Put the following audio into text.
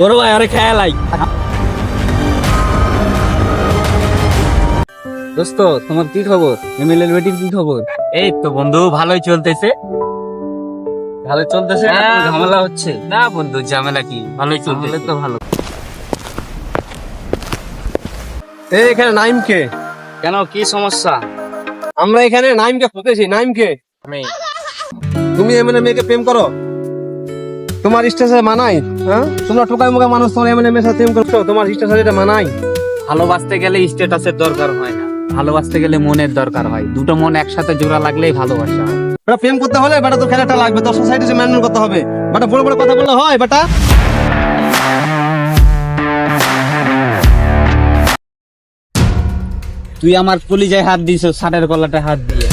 বড় ভাই আরে খেয়ালাই। দোস্ত তোমার কি খবর? এমএলএর বেটির কি খবর? এই তো বন্ধু ভালোই চলতেছে। ভালো চলতেছে না? কোনো ঝামেলা হচ্ছে? না বন্ধু, ঝামেলা কি, ভালোই চললে চলতেছে। তো ভালো। এই এখানে নাইমকে, কেন কি সমস্যা? আমরা এখানে নাইমকে খুঁজেছি। নাইমকে, আমি তুমি এমএলএ মেয়েকে প্রেম করো? তোমার স্টেটাসে মানাই? হ্যাঁ, তোমরা টোকাই মুখে মানুষ, তোমার এমএলএ মেয়ের সাথে প্রেম করছো, তোমার স্টেটাসে এটা মানাই? ভালোবাসতে গেলে স্ট্যাটাসের দরকার হয় না, ভালোবাসতে গেলে মনের দরকার হয়। দুটো মন একসাথে জোড়া লাগলেই ভালোবাসা হয়। বেটা প্রেম করতে হলে বেটা তো খেলাটা লাগবে, তোর সোসাইটিতে ম্যানুয়াল করতে হবে। বেটা বড় বড় কথা বললে হয় বেটা? তুই আমার কলিজায় হাত দিয়েছ, শার্টের কলাটা হাত দিয়ে।